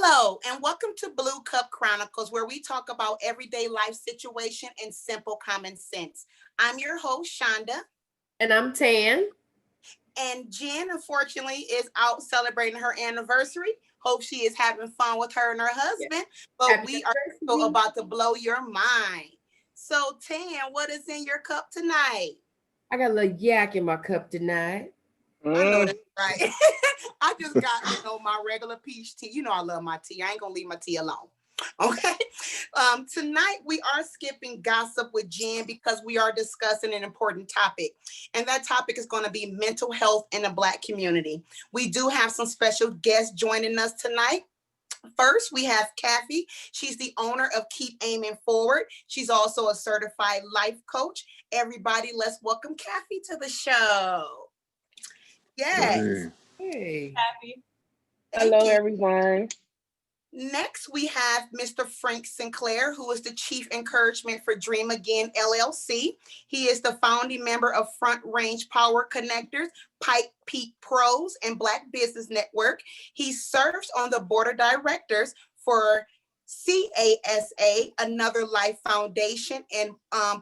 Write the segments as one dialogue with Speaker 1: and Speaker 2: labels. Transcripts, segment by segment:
Speaker 1: Hello, and welcome to Blue Cup Chronicles, where we talk about everyday life situation and simple common sense. I'm your host, Shonda.
Speaker 2: And I'm Tan.
Speaker 1: And Jen, unfortunately, is out celebrating her anniversary. Hope she is having fun with her and her
Speaker 2: Yeah.
Speaker 1: husband. But
Speaker 2: Happy
Speaker 1: we are
Speaker 2: anniversary.
Speaker 1: about to blow your mind. So, Tan, what is in your cup tonight?
Speaker 2: I got a little yak in my cup tonight.
Speaker 1: I know that's right. I just got, my regular peach tea. You know I love my tea. I ain't gonna leave my tea alone. Okay. Tonight we are skipping gossip with Jen because we are discussing an important topic. And that topic is going to be mental health in the Black community. We do have some special guests joining us tonight. First, we have Kathy. She's the owner of Keep Aiming Forward. She's also a certified life coach. Everybody, let's welcome Kathy to the show. Yes.
Speaker 2: Hey.
Speaker 3: Happy.
Speaker 1: Thank
Speaker 4: Hello,
Speaker 1: you.
Speaker 4: everyone.
Speaker 1: Next, we have Mr. Frank Sinclair, who is the Chief Encouragement for Dream Again LLC. He is the founding member of Front Range Power Connectors, Pike Peak Pros, and Black Business Network. He serves on the board of directors for CASA, Another Life Foundation, and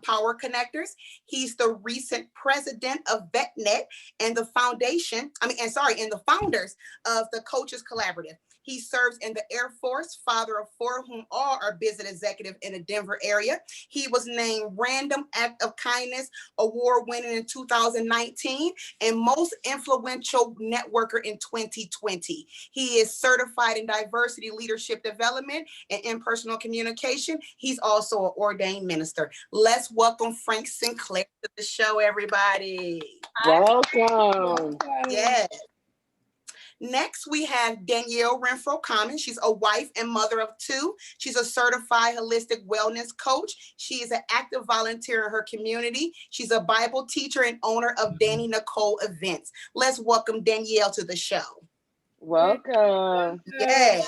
Speaker 1: Power Connectors. He's the recent president of VetNet and the and the founders of the Coaches Collaborative. He serves in the Air Force, father of four, whom all are business executive in the Denver area. He was named Random Act of Kindness Award winning in 2019 and Most Influential Networker in 2020. He is certified in diversity leadership development and impersonal communication. He's also an ordained minister. Let's welcome Frank Sinclair to the show, everybody.
Speaker 4: Welcome.
Speaker 1: Yes. Next, we have Danielle Renfro Common. She's a wife and mother of two. She's a certified holistic wellness coach. She is an active volunteer in her community. She's a Bible teacher and owner of Danny Nicole Events. Let's welcome Danielle to the show.
Speaker 4: Welcome.
Speaker 1: Yeah.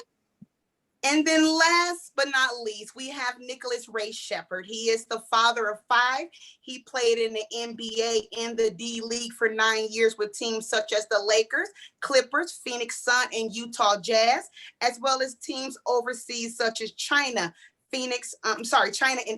Speaker 1: And then last but not least, we have Nicholas Ray Shepherd. He is the father of five. He played in the NBA and the D League for 9 years with teams such as the Lakers, Clippers, Phoenix Sun, and Utah Jazz, as well as teams overseas such as China and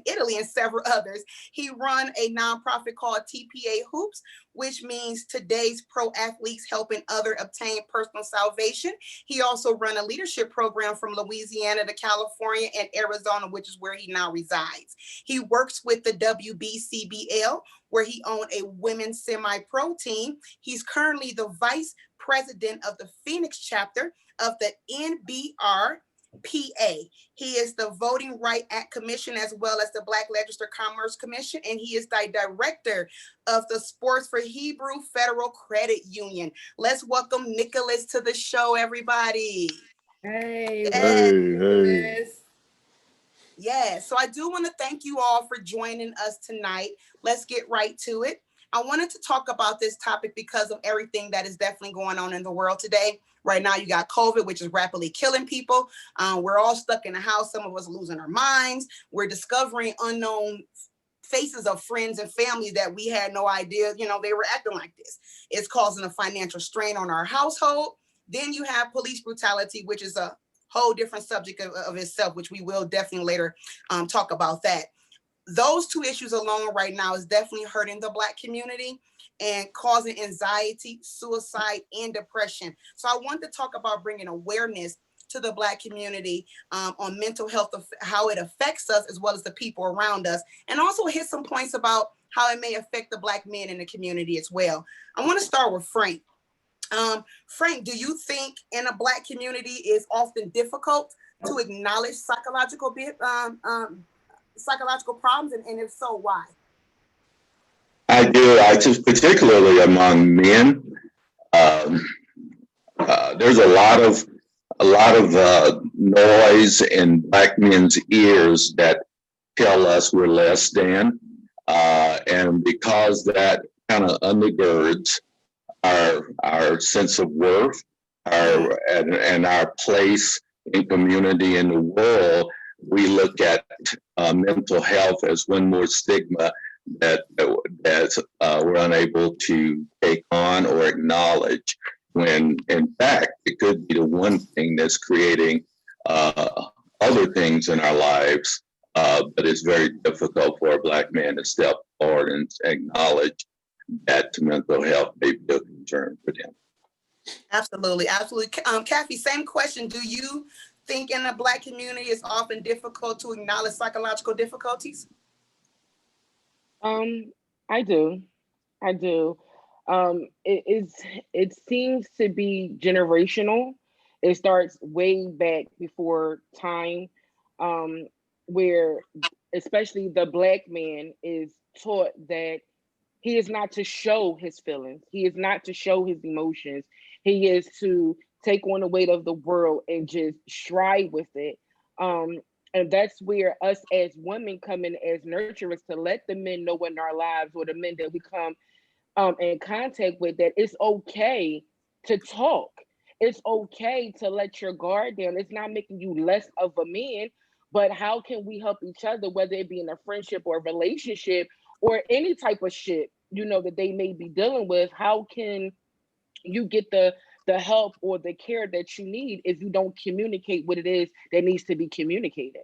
Speaker 1: Italy and several others. He run a nonprofit called TPA Hoops, which means Today's Pro Athletes Helping Others Obtain Personal Salvation. He also run a leadership program from Louisiana to California and Arizona, which is where he now resides. He works with the WBCBL, where he owns a women's semi-pro team. He's currently the vice president of the Phoenix chapter of the NBR PA. He is the Voting Right Act Commission as well as the Black Legislative Commerce Commission, and he is the director of the Sports for Hebrew Federal Credit Union. Let's welcome Nicholas to the show, everybody.
Speaker 2: Hey.
Speaker 5: Hey.
Speaker 1: Yeah, so I do want to thank you all for joining us tonight. Let's get right to it. I wanted to talk about this topic because of everything that is definitely going on in the world today. Right now, you got COVID, which is rapidly killing people. We're all stuck in the house. Some of us losing our minds. We're discovering unknown faces of friends and family that we had no idea, they were acting like this. It's causing a financial strain on our household. Then you have police brutality, which is a whole different subject of itself, which we will definitely later talk about that. Those two issues alone right now is definitely hurting the Black community and causing anxiety, suicide, and depression. So I want to talk about bringing awareness to the Black community on mental health, how it affects us as well as the people around us, and also hit some points about how it may affect the Black men in the community as well. I want to start with Frank. Frank, do you think in a Black community it's often difficult to acknowledge psychological problems, and if so, why?
Speaker 5: I do. I just particularly among men. There's a lot of noise in Black men's ears that tell us we're less than, and because that kind of undergirds our sense of worth, and our place in community in the world, we look at mental health as one more stigma that we're unable to take on or acknowledge, when in fact it could be the one thing that's creating other things in our lives, but it's very difficult for a Black man to step forward and acknowledge that mental health may be a concern for them.
Speaker 1: Absolutely, absolutely. Kathy, same question. Do you think in the Black community it's often difficult to acknowledge psychological difficulties?
Speaker 4: I do. I do. It seems to be generational. It starts way back before time, um, where especially the Black man is taught that he is not to show his feelings. He is not to show his emotions. He is to take on the weight of the world and just strive with it. Um, and that's where us as women come in as nurturers to let the men know in our lives, or the men that we come in contact with, that it's okay to talk. It's okay to let your guard down. It's not making you less of a man, but how can we help each other, whether it be in a friendship or a relationship or any type of shit, that they may be dealing with? How can you get the help or the care that you need if you don't communicate what it is that needs to be communicated?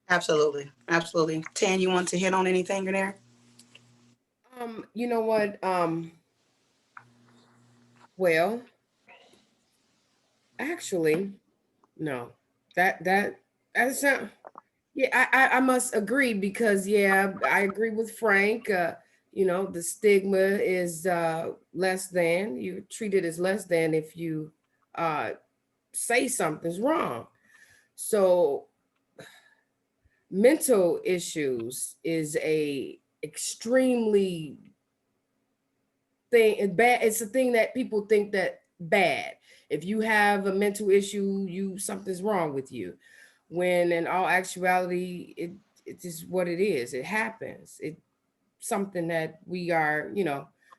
Speaker 1: Absolutely, absolutely. Tan, you want to hit on anything in there?
Speaker 2: You know what? Well, actually, no. That's not. Yeah, I must agree, because yeah, I agree with Frank. The stigma is less than, you're treated as less than if you uh say something's wrong. So mental issues is a extremely thing bad. It's a thing that people think that bad. If you have a mental issue, something's wrong with you, when in all actuality it is what it is. It happens. It's something that we are,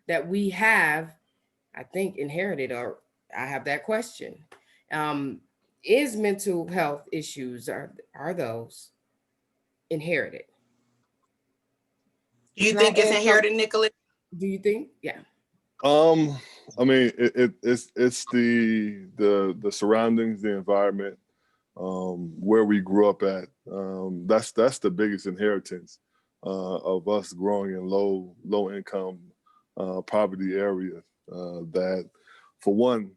Speaker 2: that we have, I think, inherited. Or I have that question. um is mental health issues, are those inherited?
Speaker 1: Do you
Speaker 4: Can I
Speaker 1: think it's
Speaker 4: add some?
Speaker 1: inherited, Nicholas?
Speaker 2: Do you think? Yeah.
Speaker 3: Um, I mean, it's the surroundings, the environment, where we grew up at. That's the biggest inheritance of us growing in low income, poverty areas. That, for one,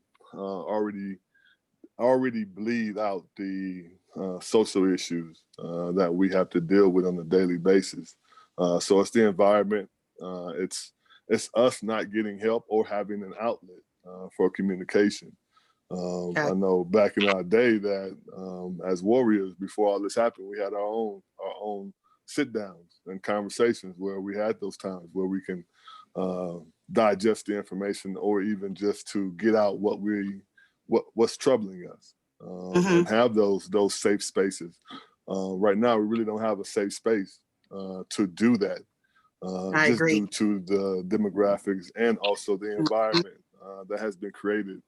Speaker 3: already bleed out the social issues that we have to deal with on a daily basis. So it's the environment. It's us not getting help or having an outlet for communication.
Speaker 1: Okay.
Speaker 3: I know back in our day that as warriors, before all this happened, we had our own sit downs and conversations where we had those times where we can digest the information, or even just to get out what's troubling us, and have those safe spaces. Right now, we really don't have a safe space to do that,
Speaker 1: I
Speaker 3: just
Speaker 1: agree.
Speaker 3: due to the demographics and also the environment that has been created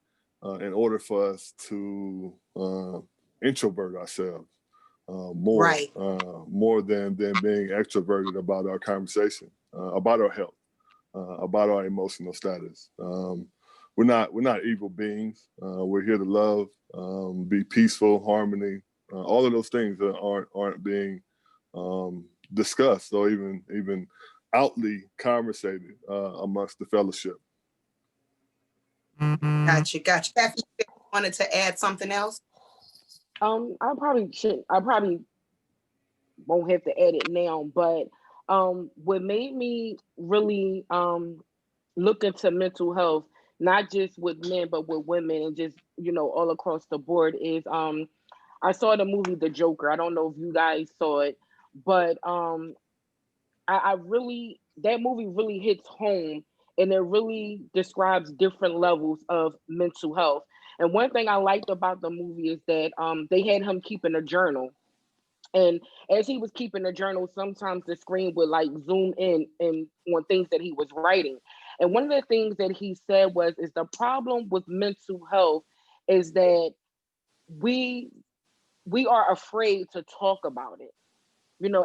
Speaker 3: in order for us to introvert ourselves
Speaker 1: Right.
Speaker 3: more than being extroverted about our conversation, about our health, about our emotional status. We're not evil beings. We're here to love, be peaceful, harmony. All of those things that aren't being discussed, or even outly conversated amongst the fellowship.
Speaker 1: Gotcha. Gotcha. Kathy, you wanted to add something else?
Speaker 4: I probably should. I probably won't have to add it now, but what made me really look into mental health, not just with men but with women, and just all across the board, is I saw the movie The Joker. I don't know if you guys saw it, but I really, that movie really hits home, and it really describes different levels of mental health. And one thing I liked about the movie is that they had him keeping a journal, and as he was keeping a journal, sometimes the screen would like zoom in and on things that he was writing. And one of the things that he said is the problem with mental health is that we we are afraid to talk about it.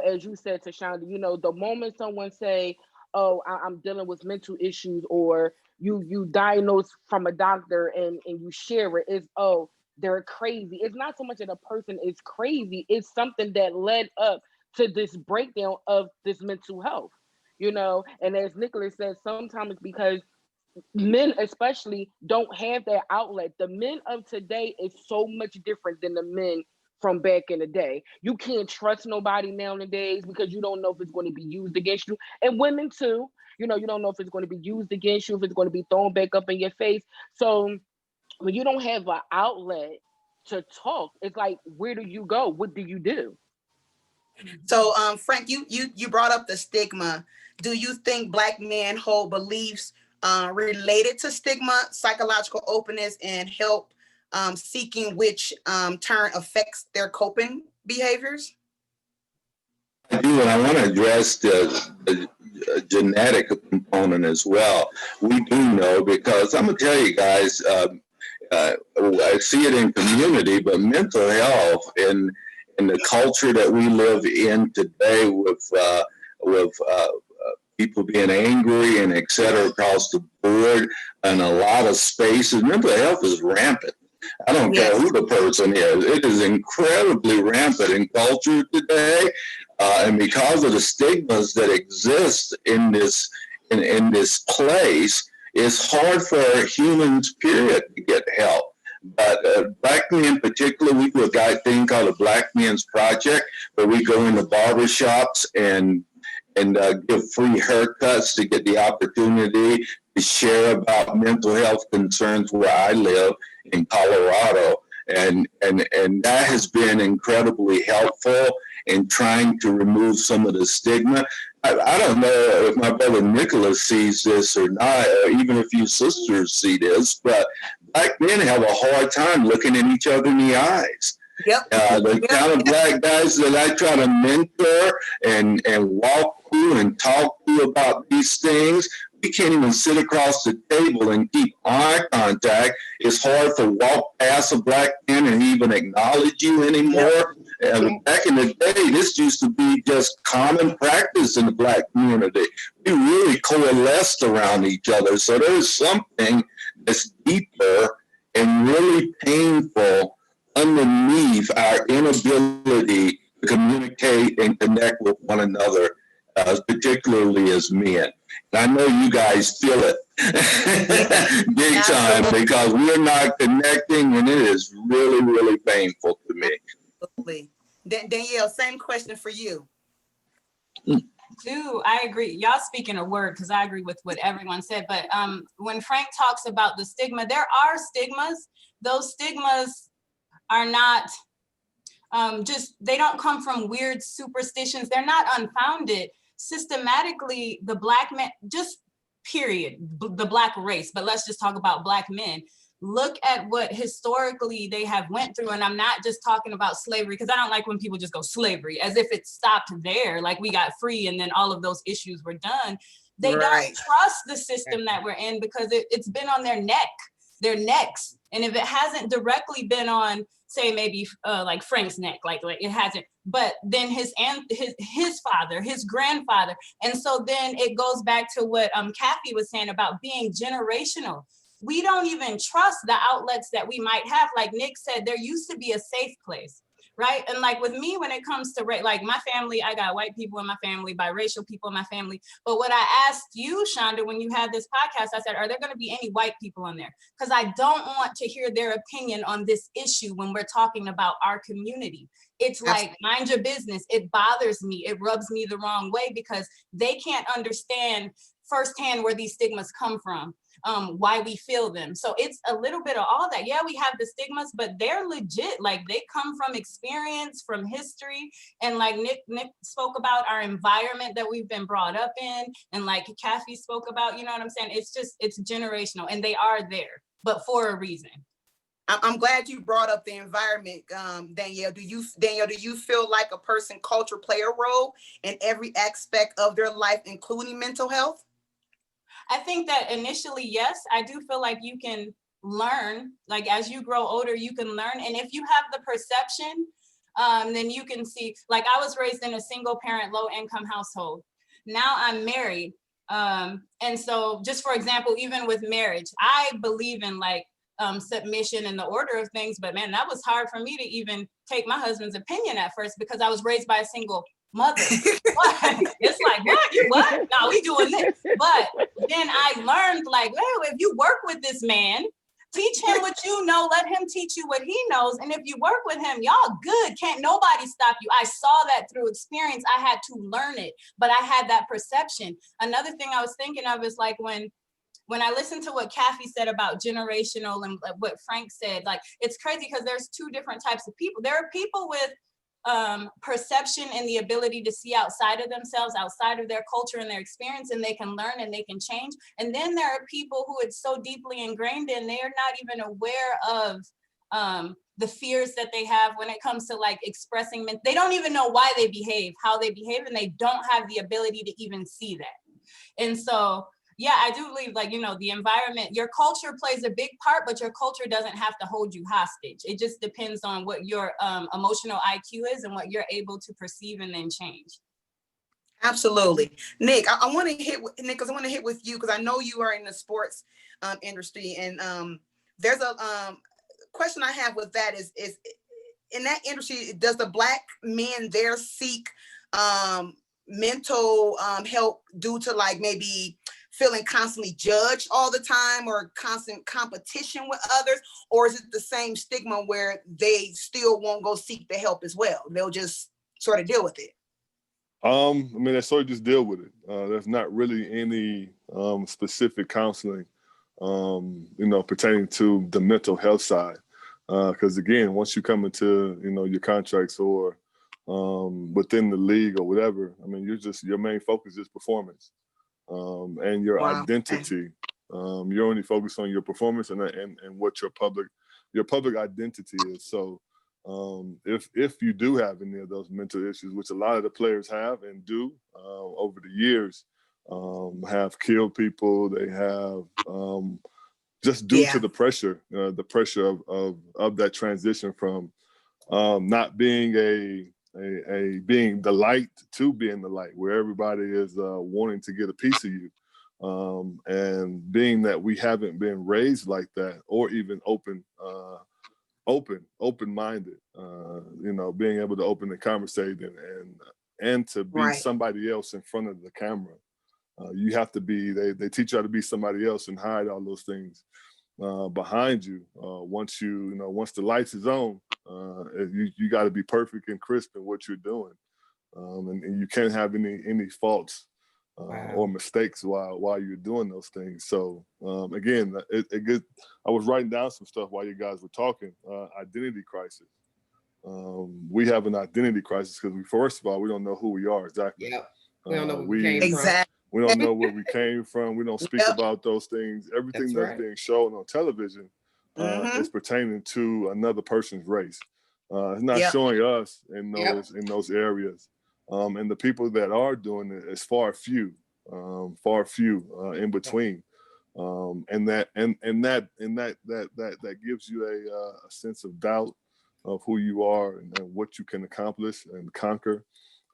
Speaker 4: As you said, Tashonda, the moment someone say, "Oh, I'm dealing with mental issues," or you diagnose from a doctor and you share it, is, "Oh, they're crazy. It's not so much that a person is crazy, it's something that led up to this breakdown of this mental health, and as Nicholas said, sometimes it's because men especially don't have that outlet. The men of today is so much different than the men from back in the day. You can't trust nobody nowadays because you don't know if it's going to be used against you. And women too, you don't know if it's going to be used against you, if it's going to be thrown back up in your face. So when you don't have an outlet to talk, it's like, where do you go? What do you do?
Speaker 1: So, Frank, you brought up the stigma. Do you think Black men hold beliefs related to stigma, psychological openness, and help seeking, which turn affects their coping behaviors?
Speaker 5: I do, and I want to address the genetic component as well. We do know, because I'm going to tell you guys, I see it in community, but mental health in the culture that we live in today, with people being angry and et cetera across the board, and a lot of spaces, mental health is rampant. I don't care who the person is. It is incredibly rampant in culture today, and because of the stigmas that exist in this place, it's hard for humans, period, to get help. But Black men, particularly, we do a thing called a Black Men's Project, where we go into barbershops and give free haircuts to get the opportunity to share about mental health concerns where I live in Colorado. And that has been incredibly helpful in trying to remove some of the stigma. I don't know if my brother Nicholas sees this or not, or even if you sisters see this, but Black men have a hard time looking at each other in the eyes. The kind of Black guys that I try to mentor and walk through and talk to about these things, we can't even sit across the table and keep eye contact. It's hard to walk past a Black man and even acknowledge you anymore. Back in the day, this used to be just common practice in the Black community. We really coalesced around each other. So there's something that's deeper and really painful underneath our inability to communicate and connect with one another, particularly as men. And I know you guys feel it big time, because we're not connecting, and it is really, really painful to me.
Speaker 1: Absolutely. Danielle, same question for you.
Speaker 6: I agree. Y'all speaking a word, because I agree with what everyone said. But when Frank talks about the stigma, there are stigmas. Those stigmas are not they don't come from weird superstitions. They're not unfounded. Systematically, the Black men, just period, the Black race, but let's just talk about Black men. Look at what historically they have went through. And I'm not just talking about slavery, because I don't like when people just go slavery as if it stopped there, like we got free and then all of those issues were done. They don't trust the system that we're in, because it's been on their necks. And if it hasn't directly been on, say, maybe like Frank's neck, like it hasn't, but then his father, his grandfather. And so then it goes back to what Kathy was saying about being generational. We don't even trust the outlets that we might have. Like Nick said, there used to be a safe place, right? And like with me, when it comes to like my family, I got white people in my family, biracial people in my family. But what I asked you, Shonda, when you had this podcast, I said, are there going to be any white people on there? Because I don't want to hear their opinion on this issue when we're talking about our community. It's like, mind your business. It bothers me. It rubs me the wrong way, because they can't understand firsthand where these stigmas come from. Why we feel them. So it's a little bit of all that. Yeah, we have the stigmas, but they're legit. Like they come from experience, from history. And like Nick spoke about our environment that we've been brought up in. And like Kathy spoke about, you know what I'm saying? It's generational, and they are there, but for a reason.
Speaker 1: I'm glad you brought up the environment, Danielle. Do you feel like a person culture play a role in every aspect of their life, including mental health?
Speaker 6: I think that initially, yes, I do feel like you can learn, like as you grow older, you can learn. And if you have the perception, then you can see, like I was raised in a single parent, low income household. Now I'm married. And so just for example, even with marriage, I believe in like submission and the order of things. But man, that was hard for me to even take my husband's opinion at first, because I was raised by a single mother. It's like, what? No, we doing this. But then I learned, like, well, if you work with this man, teach him what you know, let him teach you what he knows. And if you work with him, y'all good. Can't nobody stop you. I saw that through experience. I had to learn it, but I had that perception. Another thing I was thinking of is like when I listened to what Kathy said about generational and what Frank said, like, it's crazy because there's two different types of people. There are people with perception and the ability to see outside of themselves, outside of their culture and their experience, and they can learn and they can change. And then there are people who it's so deeply ingrained in, they are not even aware of the fears that they have when it comes to like expressing. They don't even know why they behave, how they behave, and they don't have the ability to even see that. And so yeah, I do believe, like, the environment, your culture plays a big part, but your culture doesn't have to hold you hostage. It just depends on what your emotional IQ is and what you're able to perceive and then change.
Speaker 1: Absolutely. Nick, I want to hit with Nick, because I want to hit with you, because I know you are in the sports industry. And there's a question I have with that is in that industry, does the Black men there seek mental help due to like maybe feeling constantly judged all the time or constant competition with others? Or is it the same stigma where they still won't go seek the help as well? They'll just sort of deal with it?
Speaker 3: I mean, they sort of just deal with it. There's not really any specific counseling, pertaining to the mental health side. Because again, once you come into, your contracts or within the league or whatever, I mean, your main focus is performance. And your identity. You're only focused on your performance and what your public identity is. So if you do have any of those mental issues, which a lot of the players have and do over the years, have killed people, they have just due to the pressure of that transition from not being being the light to being the light, where everybody is wanting to get a piece of you. And being that we haven't been raised like that, or even open-minded, being able to open and conversate and to be somebody else in front of the camera. You have to be, they teach you how to be somebody else and hide all those things behind you. Once the lights is on, you got to be perfect and crisp in what you're doing, and you can't have any faults or mistakes while you're doing those things. So again, I was writing down some stuff while you guys were talking. Identity crisis. We have an identity crisis because first of all, we don't know who we are exactly.
Speaker 2: Yep. We don't know where we came from.
Speaker 1: Exactly.
Speaker 3: We don't know where we came from. We don't speak about those things. Everything that's being shown on television is pertaining to another person's race. It's not showing us in those areas. And the people that are doing it is far few in between. And that gives you a sense of doubt of who you are and what you can accomplish and conquer.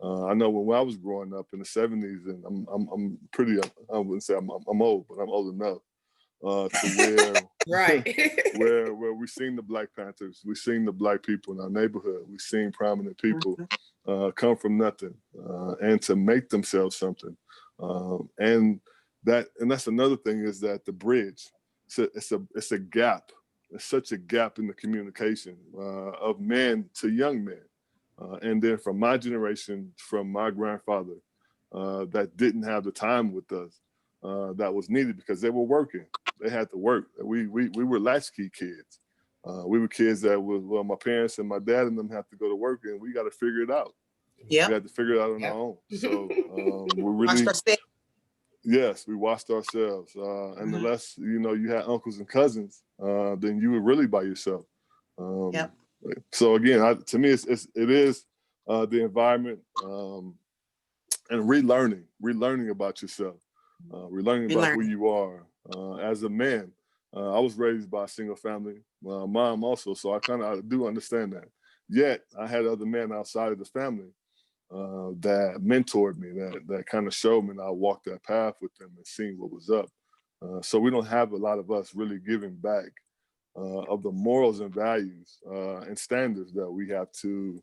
Speaker 3: I know when I was growing up in the 70s, and I'm pretty, I wouldn't say I'm old, but I'm old enough to where where we've seen the Black Panthers, we've seen the Black people in our neighborhood, we've seen prominent people come from nothing and to make themselves something. And that's another thing, is that the bridge, it's a gap. It's such a gap in the communication of men to young men. And then from my generation, from my grandfather, that didn't have the time with us that was needed because they were working. They had to work. We were latchkey kids. We were kids that my parents and my dad and them have to go to work, and we got to figure it out. Yeah, we had to figure it out on our own. So we really, yes, we watched ourselves. And unless you had uncles and cousins, then you were really by yourself. So again, to me, it is the environment and relearning about yourself, relearning about who you are as a man. I was raised by a single family mom also, so I kind of do understand that. Yet I had other men outside of the family that mentored me, that kind of showed me, and I walked that path with them and seeing what was up. So we don't have a lot of us really giving back of the morals and values and standards that we have to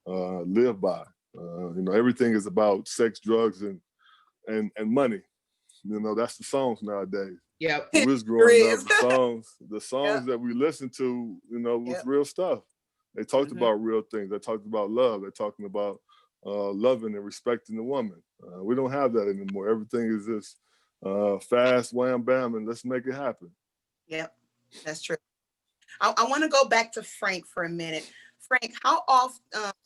Speaker 3: live by. Everything is about sex, drugs, and money. That's the songs nowadays.
Speaker 2: Yep.
Speaker 3: When we was
Speaker 1: There
Speaker 3: growing
Speaker 1: is.
Speaker 3: up, the songs
Speaker 1: Yep.
Speaker 3: that we listened to, was
Speaker 1: Yep.
Speaker 3: real stuff. They talked
Speaker 1: Mhm.
Speaker 3: about real things. They talked about love. They're talking about loving and respecting the woman. We don't have that anymore. Everything is just fast, wham, bam, and let's make it happen.
Speaker 1: Yep, that's true. I want to go back to Frank for a minute. Frank, how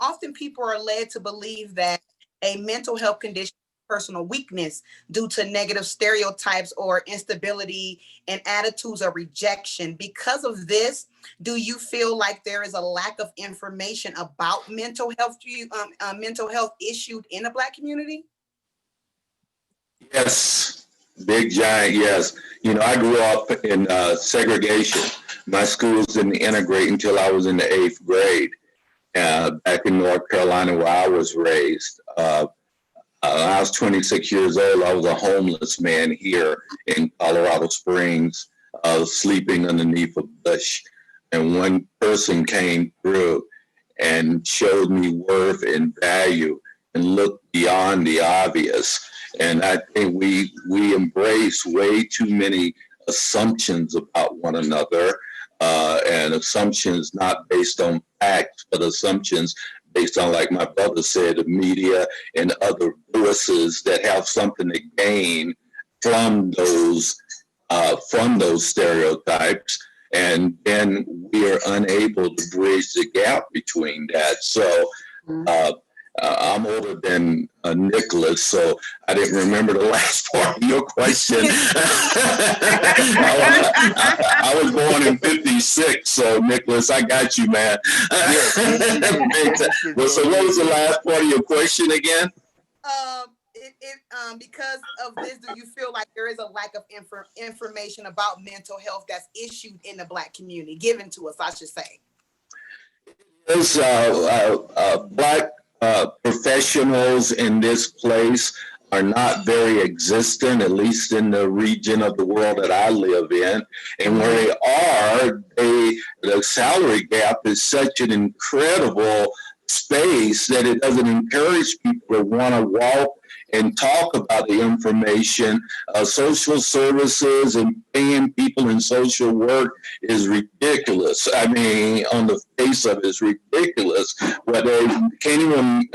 Speaker 1: often people are led to believe that a mental health condition is personal weakness due to negative stereotypes or instability and attitudes of rejection. Because of this, do you feel like there is a lack of information about mental health mental health issues in the Black community?
Speaker 5: Yes, big giant yes. I grew up in segregation. My schools didn't integrate until I was in the 8th grade. Back in North Carolina, where I was raised. I was 26 years old. I was a homeless man here in Colorado Springs, sleeping underneath a bush. And one person came through and showed me worth and value and looked beyond the obvious. And I think we embrace way too many assumptions about one another, and assumptions not based on facts, but assumptions based on, like my brother said, the media and other voices that have something to gain from those stereotypes, and then we are unable to bridge the gap between that. So I'm older than Nicholas, so I didn't remember the last part of your question. I was born in '56, so Nicholas, I got you, man. Well, so what was the last part of your question again?
Speaker 1: Because of this, do you feel like there is a lack of information about mental health that's issued in the Black community, given to us, I should say?
Speaker 5: There's Black professionals in this place are not very existent, at least in the region of the world that I live in. And where they are, the salary gap is such an incredible space that it doesn't encourage people to want to walk and talk about the information. Social services and paying people in social work is ridiculous. I mean, on the face of it, it's ridiculous. But they can't even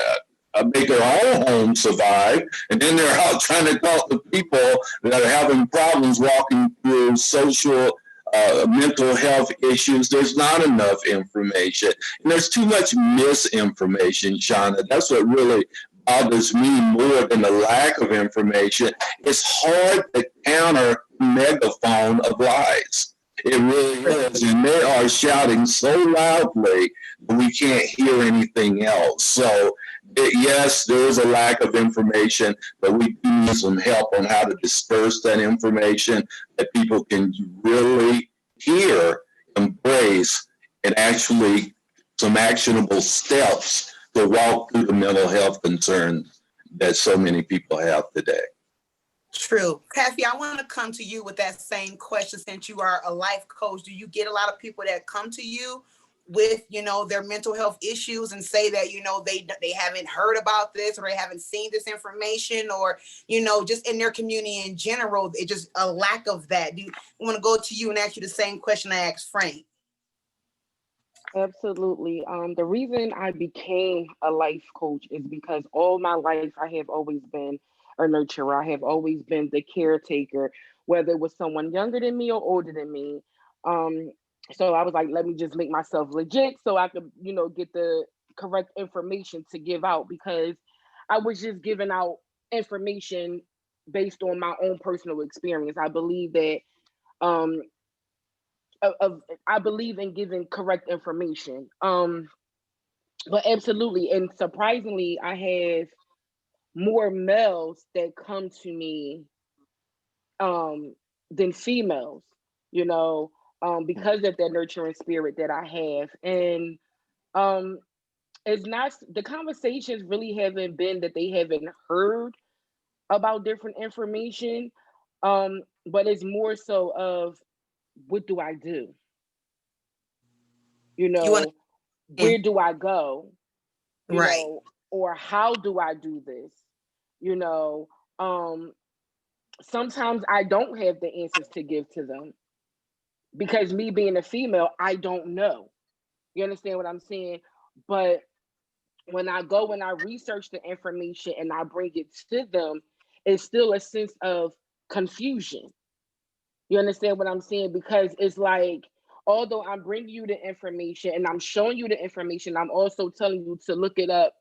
Speaker 5: make their own home survive. And then they're out trying to talk to people that are having problems walking through social mental health issues. There's not enough information. And there's too much misinformation, Shauna. That's what really bothers me more than the lack of information. It's hard to counter the megaphone of lies. It really is. And they are shouting so loudly that we can't hear anything else. So, yes, there is a lack of information, but we do need some help on how to disperse that information that people can really hear, embrace, and actually some actionable steps to walk through the mental health concerns that so many people have today.
Speaker 1: True. Kathy, I want to come to you with that same question. Since you are a life coach, do you get a lot of people that come to you with, their mental health issues and say that, they haven't heard about this, or they haven't seen this information, or, just in their community in general, it's just a lack of that? Do you want to go to you and ask you the same question I asked Frank?
Speaker 4: Absolutely. The reason I became a life coach is because all my life I have always been a nurturer. I have always been the caretaker, whether it was someone younger than me or older than me. Um, so I was like, let me just make myself legit so I could, get the correct information to give out, because I was just giving out information based on my own personal experience. I believe that um I believe in giving correct information. But absolutely, and surprisingly, I have more males that come to me um than females, you know, because of that nurturing spirit that I have. And um it's not, the conversations really haven't been that they haven't heard about different information. But it's more so of, what do I do? You
Speaker 1: You want
Speaker 4: know,
Speaker 1: to,
Speaker 4: where do I go? You
Speaker 1: right.
Speaker 4: know, or how do I do this? You know, um, sometimes I don't have the answers to give to them because me being a female, I don't know. You understand what I'm saying? But when I go and I research the information and I bring it to them, it's still a sense of confusion. You understand what I'm saying? Because it's like, although I'm bringing you the information and I'm showing you the information, I'm also telling you to look it up,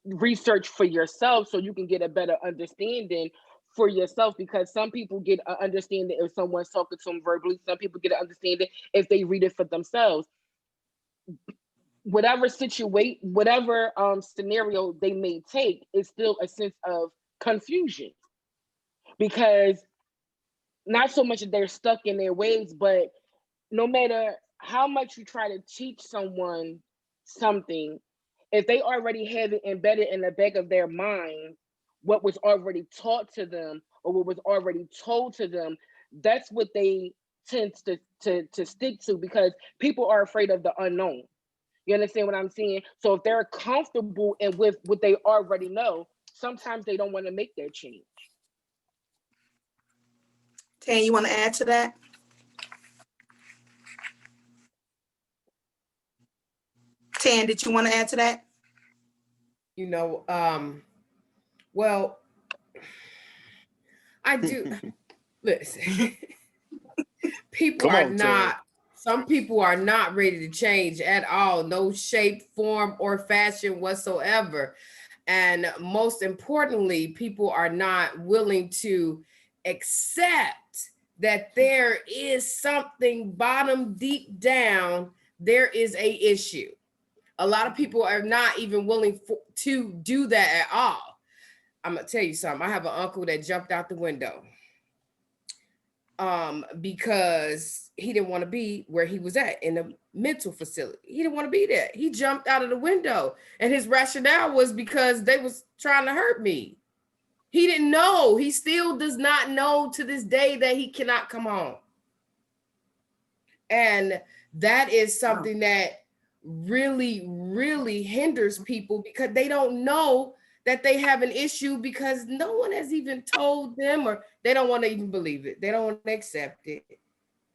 Speaker 4: research for yourself so you can get a better understanding for yourself. Because some people get an understanding if someone's talking to them verbally, some people get an understanding if they read it for themselves. Whatever situation, whatever scenario they may take, is still a sense of confusion because not so much that they're stuck in their ways, but no matter how much you try to teach someone something, if they already have it embedded in the back of their mind, what was already taught to them or what was already told to them, that's what they tend to stick to because people are afraid of the unknown. You understand what I'm saying? So if they're comfortable and with what they already know, sometimes they don't want to make that change.
Speaker 1: Tan, you want to add to that? Tan, did you want to add to that?
Speaker 2: You know, well, I do. Listen, people
Speaker 3: Come
Speaker 2: are
Speaker 3: on, Tan.
Speaker 2: not, some people are not ready to change at all, no shape, form, or fashion whatsoever. And most importantly, people are not willing to accept that there is something bottom deep down, there is a issue. A lot of people are not even willing to do that at all. I'm gonna tell you something. I have an uncle that jumped out the window because he didn't want to be where he was at in the mental facility. He didn't want to be there. He jumped out of the window, and his rationale was because they was trying to hurt me. He didn't know. He still does not know to this day that he cannot come home. And that is something that really, really hinders people because they don't know that they have an issue because no one has even told them, or they don't want to even believe it. They don't want to accept it.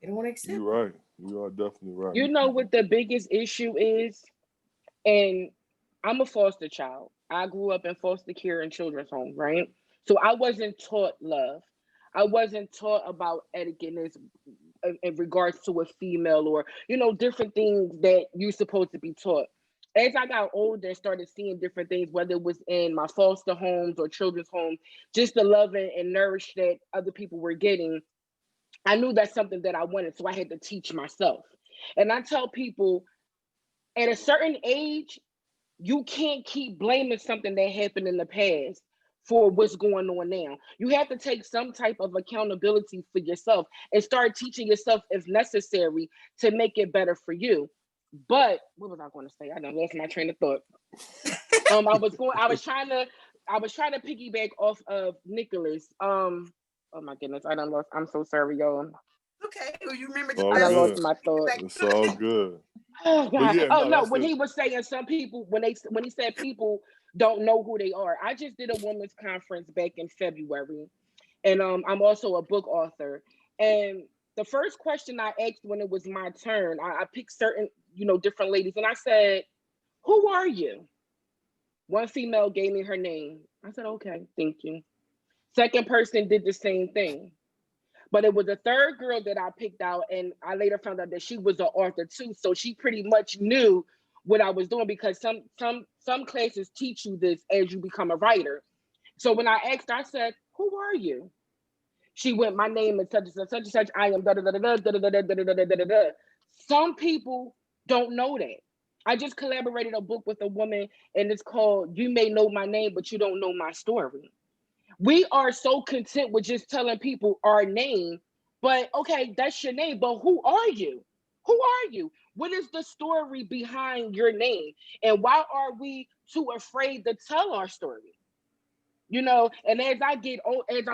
Speaker 2: They don't want to accept
Speaker 3: You're
Speaker 2: it.
Speaker 3: right. You are definitely right.
Speaker 4: You know what the biggest issue is? And I'm a foster child. I grew up in foster care and children's home, right? So I wasn't taught love. I wasn't taught about etiquette in regards to a female or, you know, different things that you're supposed to be taught. As I got older and started seeing different things, whether it was in my foster homes or children's homes, just the love and nourish that other people were getting, I knew that's something that I wanted. So I had to teach myself. And I tell people at a certain age, you can't keep blaming something that happened in the past for what's going on now. You have to take some type of accountability for yourself and start teaching yourself if necessary to make it better for you. But what was I going to say? I done lost my train of thought. I was trying to piggyback off of Nicholas. Oh my goodness, I done lost. I'm so sorry, y'all.
Speaker 1: Okay, well, you remember
Speaker 3: All
Speaker 4: I done lost
Speaker 3: good.
Speaker 4: my thought.
Speaker 1: back.
Speaker 3: It's all good.
Speaker 4: Oh
Speaker 3: But
Speaker 4: God.
Speaker 3: yeah,
Speaker 4: Oh
Speaker 3: no,
Speaker 4: no,
Speaker 3: that's
Speaker 4: when
Speaker 3: the
Speaker 4: he was saying some people when he said people don't know who they are. I just did a women's conference back in February. And I'm also a book author. And the first question I asked when it was my turn, I picked certain, you know, different ladies and I said, "Who are you?" One female gave me her name. I said, "Okay, thank you." Second person did the same thing. But it was a third girl that I picked out, and I later found out that she was an author too. So she pretty much knew what I was doing because some classes teach you this as you become a writer. So when I asked her, I said, "Who are you?" She went, "My name is such and such, such and such. I am da da da da da da da da da da da da da." Some people don't know that. I just collaborated a book with a woman, and it's called "You May Know My Name, but You Don't Know My Story." We are so content with just telling people our name, but okay, that's your name, but who are you? Who are you? What is the story behind your name? And why are we too afraid to tell our story? And as I'm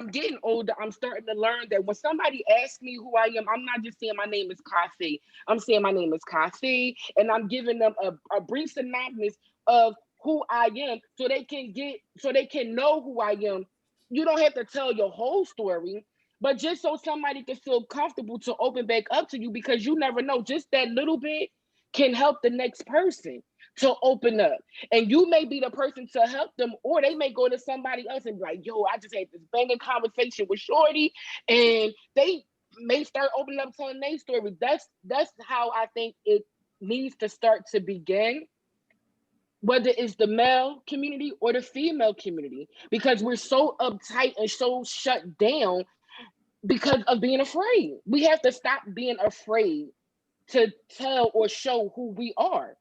Speaker 4: getting older, I'm starting to learn that when somebody asks me who I am, I'm not just saying my name is Kasi. I'm saying my name is Kasi, and I'm giving them a brief synopsis of who I am, so they can know who I am. You don't have to tell your whole story, but just so somebody can feel comfortable to open back up to you, because you never know, just that little bit can help the next person to open up. And you may be the person to help them, or they may go to somebody else and be like, yo, I just had this banging conversation with Shorty, and they may start opening up, telling their story. That's how I think it needs to start to begin, whether it's the male community or the female community, because we're so uptight and so shut down because of being afraid. We have to stop being afraid to tell or show who we are.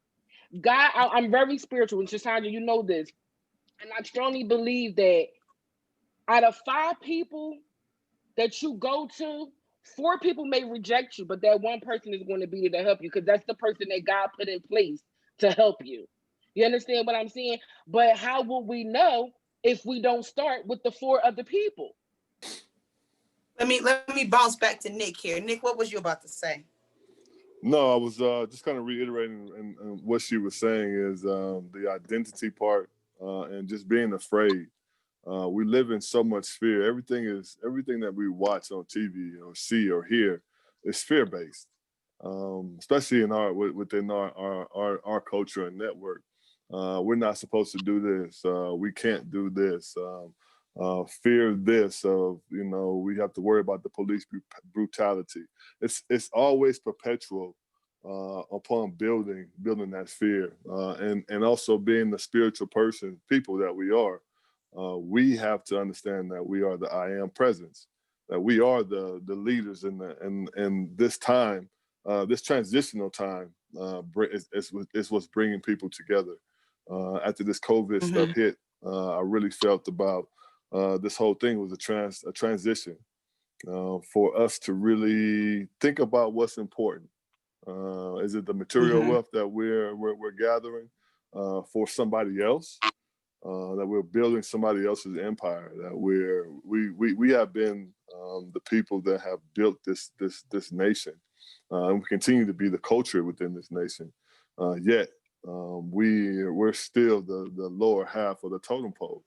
Speaker 4: God, I'm very spiritual, and Shashandra, you know this. And I strongly believe that out of 5 people that you go to, 4 people may reject you, but that one person is going to be there to help you, because that's the person that God put in place to help you. You understand what I'm saying? But how will we know if we don't start with the 4 other people?
Speaker 1: Let me bounce back to Nick here. Nick, what was you about to say?
Speaker 3: No, I was just kind of reiterating, and what she was saying is the identity part and just being afraid. We live in so much fear. Everything that we watch on TV or see or hear is fear based, especially within our culture and network. We're not supposed to do this. We can't do this. Fear this of, we have to worry about the police brutality. It's always perpetual upon building that fear, and also being the spiritual people that we are. We have to understand that we are the I am presence, that we are the leaders in this time, this transitional time. It's what's bringing people together. After this COVID stuff hit, I really felt about this whole thing was a transition for us to really think about what's important. Is it the material wealth that we're gathering for somebody else? That we're building somebody else's empire? That we have been the people that have built this nation, and we continue to be the culture within this nation. Yet we're still the lower half of the totem pole.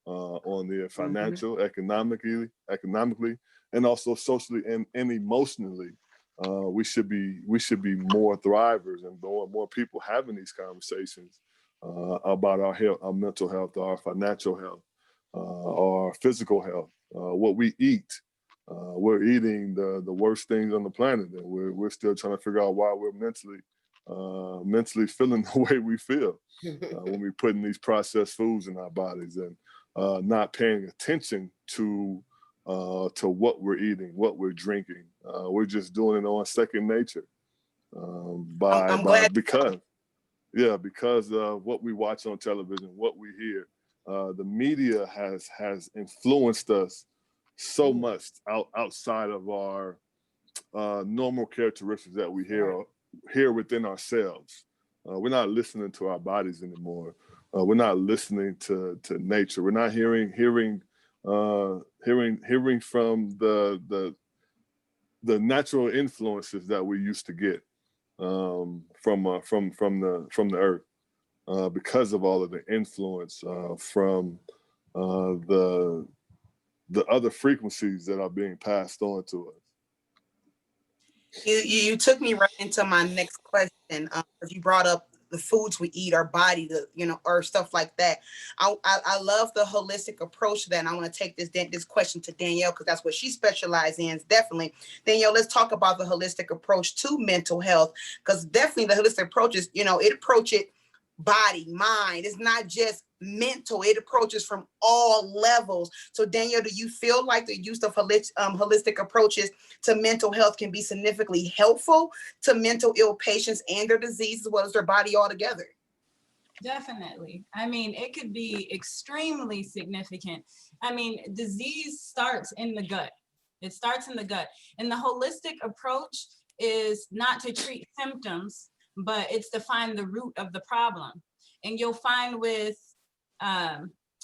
Speaker 3: On the financial, economically, and also socially and emotionally. We should be more thrivers, and more people having these conversations about our health, our mental health, our financial health, our physical health, what we eat. We're eating the worst things on the planet, and we're still trying to figure out why we're mentally feeling the way we feel when we're putting these processed foods in our bodies, and not paying attention to what we're eating, what we're drinking. We're just doing it on second nature because of what we watch on television, what we hear. The media has influenced us so much outside of our normal characteristics that we hear within ourselves. We're not listening to our bodies anymore. We're not listening to nature. We're not hearing from the natural influences that we used to get from the earth, because of all of the influence from the other frequencies that are being passed on to us.
Speaker 1: You took me right into my next question, because you brought up the foods we eat, our body, or stuff like that. I love the holistic approach to that, and I want to take this question to Danielle, because that's what she specializes in. Definitely, Danielle, let's talk about the holistic approach to mental health, because definitely the holistic approach is, it approaches body, mind. It's not just mental. It approaches from all levels. So Danielle, do you feel like the use of holistic approaches to mental health can be significantly helpful to mental ill patients and their disease, as well as their body altogether?
Speaker 6: Definitely. I mean, it could be extremely significant. I mean, disease starts in the gut. It starts in the gut. And the holistic approach is not to treat symptoms, but it's to find the root of the problem. And you'll find with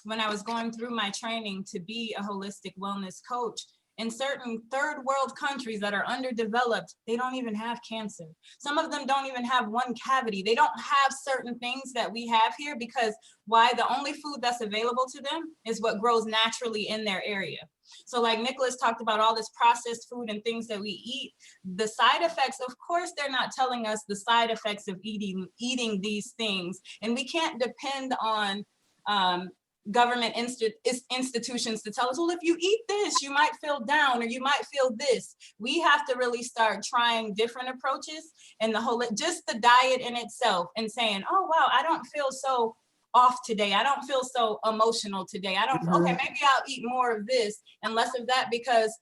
Speaker 6: when I was going through my training to be a holistic wellness coach, in certain third world countries that are underdeveloped, they don't even have cancer. Some of them don't even have one cavity. They don't have certain things that we have here because why? The only food that's available to them is what grows naturally in their area. So like Nicholas talked about all this processed food and things that we eat, the side effects, of course, they're not telling us the side effects of eating these things. And we can't depend on government institutions to tell us, well, if you eat this, you might feel down or you might feel this. We have to really start trying different approaches, and the whole, just the diet in itself, and saying, oh, wow, I don't feel so off today. I don't feel so emotional today. I don't, okay, maybe I'll eat more of this and less of that, because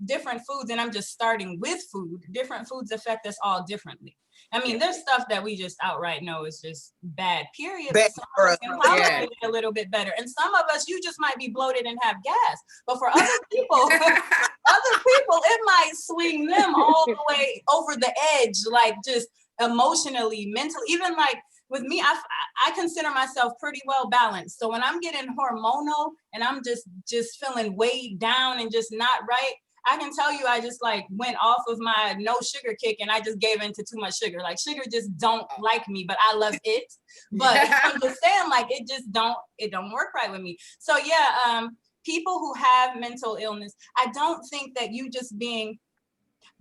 Speaker 6: different foods, and I'm just starting with food, different foods affect us all differently. I mean, there's stuff that we just outright know is just bad, period. But some of us can tolerate it a little bit better. And some of us, you just might be bloated and have gas. But for other people, it might swing them all the way over the edge, like just emotionally, mentally, even like with me, I consider myself pretty well balanced. So when I'm getting hormonal and I'm just feeling weighed down and just not right, I can tell you, I just like went off of my no sugar kick and I just gave into too much sugar. Like sugar just don't like me, but I love it. But I'm just saying, like, it don't work right with me. So yeah, people who have mental illness, I don't think that you just being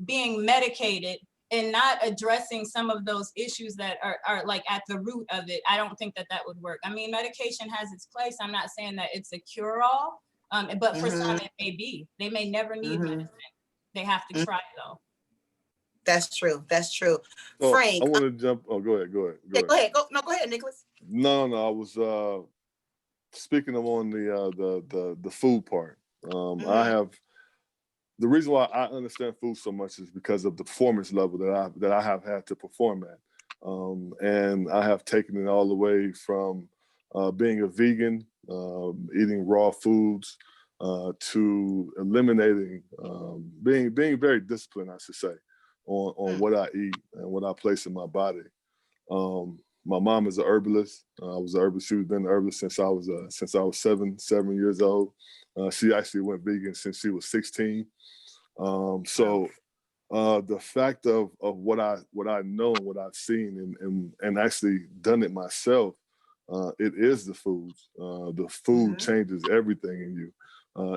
Speaker 6: medicated and not addressing some of those issues that are like at the root of it, I don't think that would work. I mean, medication has its place. I'm not saying that it's a cure-all. But for some, it may be. They may never need medicine. They have to try though.
Speaker 1: That's true. That's true.
Speaker 3: Oh,
Speaker 1: Frank,
Speaker 3: I want to jump. Oh, go ahead.
Speaker 1: Go ahead. Go ahead, Nicholas.
Speaker 3: No. I was speaking of on the food part. I have the reason why I understand food so much is because of the performance level that I have had to perform at, and I have taken it all the way from being a vegan, eating raw foods, to eliminating, being very disciplined, I should say, on what I eat and what I place in my body. My mom is a herbalist. I was an herbalist. She's been an herbalist since I was 7 years old. She actually went vegan since she was 16. So the fact of what I know and what I've seen and actually done it myself, it is the foods. The food changes everything in you.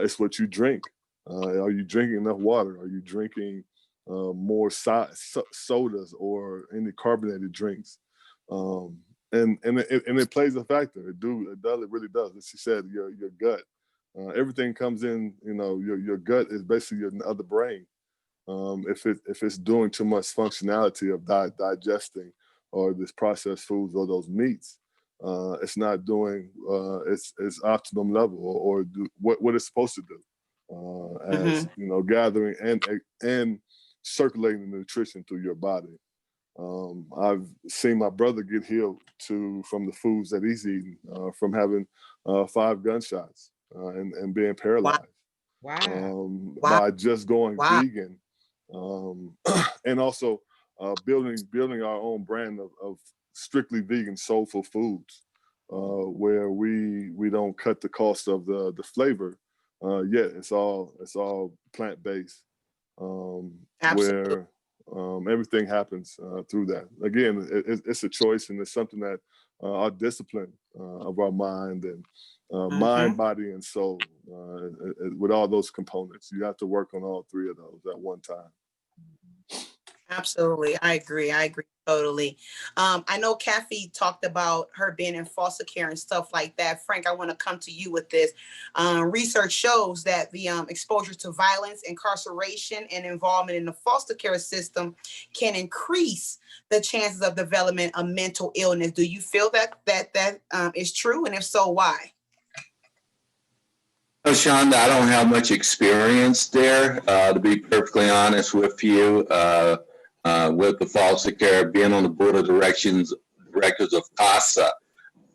Speaker 3: It's what you drink. Are you drinking enough water? Are you drinking more sodas or any carbonated drinks? And it plays a factor. It really does. As she said, your gut. Everything comes in. Your gut is basically your other brain. If it's doing too much functionality of digesting or this processed foods or those meats, it's not doing its optimum level or what it's supposed to do, as gathering and circulating the nutrition through your body. I've seen my brother get healed from the foods that he's eating, from having 5 gunshots and being paralyzed.
Speaker 2: Wow.
Speaker 3: By just going vegan, and also building our own brand of strictly vegan soulful foods, where we don't cut the cost of the flavor, yet it's all plant-based, where everything happens through that. Again, it's a choice, and it's something that our discipline of our mind and mind, body, and soul, with all those components, you have to work on all 3 of those at one time.
Speaker 1: Absolutely. I agree totally. I know Kathy talked about her being in foster care and stuff like that. Frank, I want to come to you with this. Research shows that the exposure to violence, incarceration, and involvement in the foster care system can increase the chances of development of mental illness. Do you feel that is true? And if so, why?
Speaker 5: Shonda, I don't have much experience there, to be perfectly honest with you. With the foster care, being on the board of directors of CASA,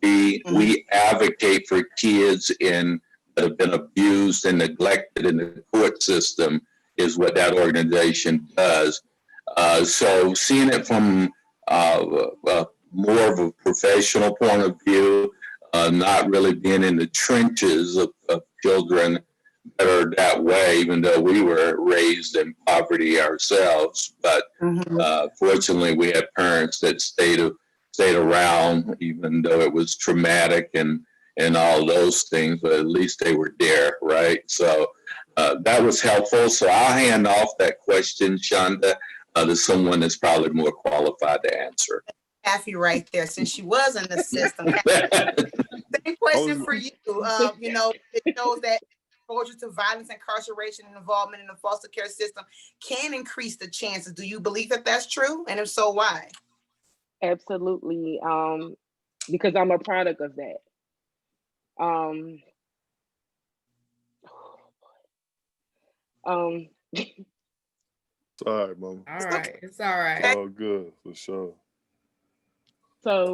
Speaker 5: we advocate for kids that have been abused and neglected in the court system, is what that organization does. So seeing it from more of a professional point of view, not really being in the trenches of children that are that way, even though we were raised in poverty ourselves. But fortunately, we had parents that stayed around, even though it was traumatic and all those things. But at least they were there, right? So that was helpful. So I'll hand off that question, Shonda, to someone that's probably more qualified to answer.
Speaker 1: Kathy right there, since she was in the system. Same question for you. You know, it shows that exposure to violence, incarceration, and involvement in the foster care system can increase the chances. Do you believe that that's true? And if so, why?
Speaker 4: Absolutely. Because I'm a product of that. Um,
Speaker 3: Sorry, Mama.
Speaker 2: All right, it's all right.
Speaker 3: Oh, good, for sure.
Speaker 4: so,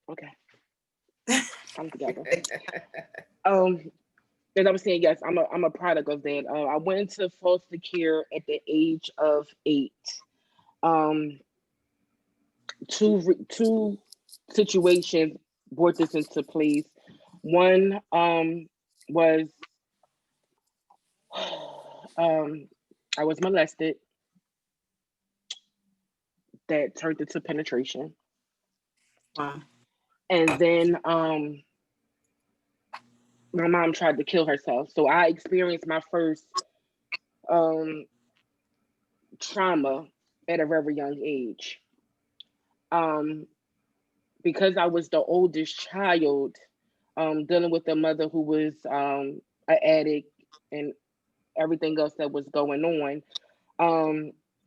Speaker 4: okay, I'm together. As I was saying, yes, I'm a product of that. I went into foster care at the age of 8. Two situations brought this into place. One was I was molested. That turned into penetration.
Speaker 1: Wow.
Speaker 4: And then my mom tried to kill herself. So I experienced my first trauma at a very young age. Because I was the oldest child, dealing with a mother who was an addict and everything else that was going on,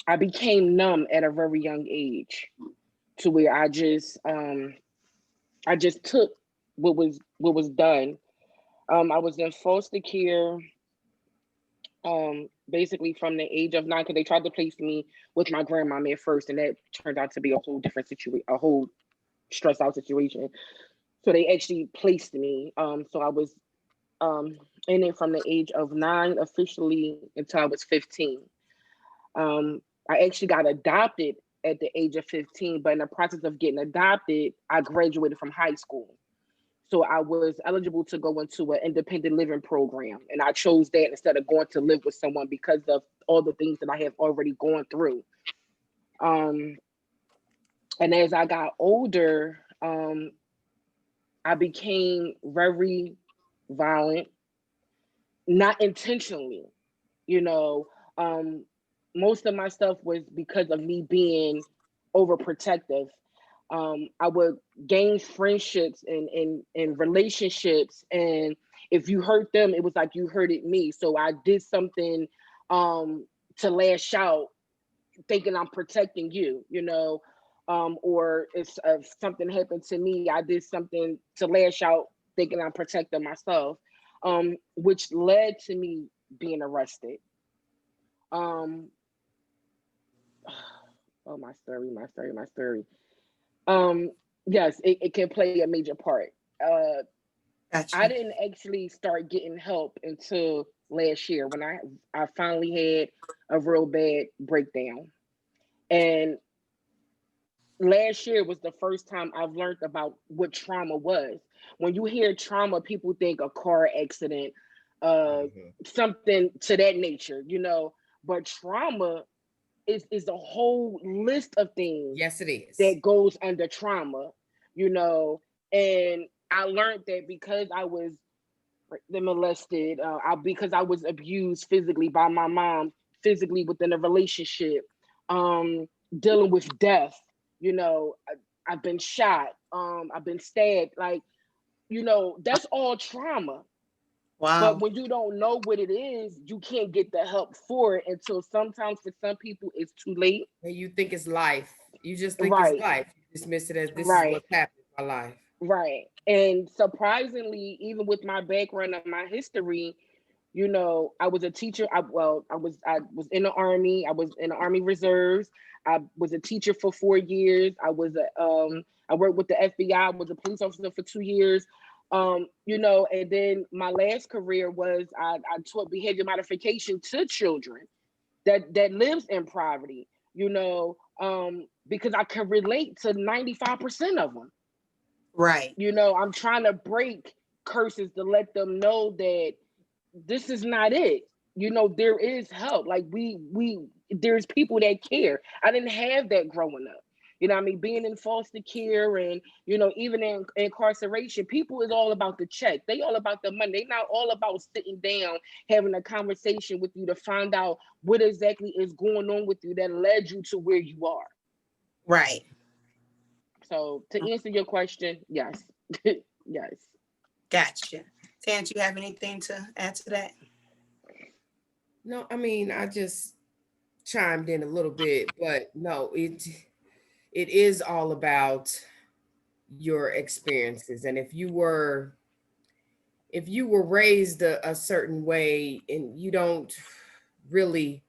Speaker 4: I became numb at a very young age, to where I just took what was done. I was in foster care, basically from the age of 9, because they tried to place me with my grandmom at first, and that turned out to be a whole different situation, a whole stressed out situation. So they actually placed me. So I was in it from the age of 9 officially until I was 15. I actually got adopted at the age of 15, but in the process of getting adopted, I graduated from high school. So I was eligible to go into an independent living program. And I chose that instead of going to live with someone because of all the things that I have already gone through. And as I got older, I became very violent, not intentionally, you know. Most of my stuff was because of me being overprotective. I would gain friendships and relationships, and if you hurt them, it was like you hurted me. So I did something to lash out, thinking I'm protecting you, you know. Or if something happened to me, I did something to lash out, thinking I'm protecting myself, which led to me being arrested. Um, oh, my story. Yes, it can play a major part.
Speaker 1: Gotcha.
Speaker 4: I didn't actually start getting help until last year when I finally had a real bad breakdown. And last year was the first time I've learned about what trauma was. When you hear trauma, people think a car accident, something to that nature, you know. But trauma is a whole list of things
Speaker 2: Yes, it is.
Speaker 4: that goes under trauma, you know. And I learned that because I was molested, because I was abused physically by my mom, physically within a relationship, dealing with death, you know. I've been shot, I've been stabbed, like, you know, that's all trauma. But
Speaker 1: Wow.
Speaker 4: when you don't know what it is, you can't get the help for it until sometimes for some people it's too late.
Speaker 2: And you think it's life. You just think it's
Speaker 4: Right,
Speaker 2: life. You dismiss it as this is
Speaker 4: right,
Speaker 2: what's happening in my life.
Speaker 4: right. And surprisingly, even with my background and my history, you know, I was a teacher. I was in the army. I was in the Army Reserves. I was a teacher for 4 years. I worked with the FBI. Was a police officer for 2 years. You know, and then my last career was I taught behavior modification to children that lives in poverty. because I can relate to 95% of them.
Speaker 1: Right.
Speaker 4: I'm trying to break curses to let them know that this is not it. There is help. Like there's people that care. I didn't have that growing up. What I mean? Being in foster care and, even in incarceration, people is all about the check. They all about the money. They not all about sitting down, having a conversation with you to find out what exactly is going on with you that led you to where you are.
Speaker 1: Right.
Speaker 4: So to answer your question, yes. Yes.
Speaker 1: Gotcha. Tan, do you have anything to add to that?
Speaker 2: No, I mean, I just chimed in a little bit, but no, it is all about your experiences. And if you were raised a certain way and you don't really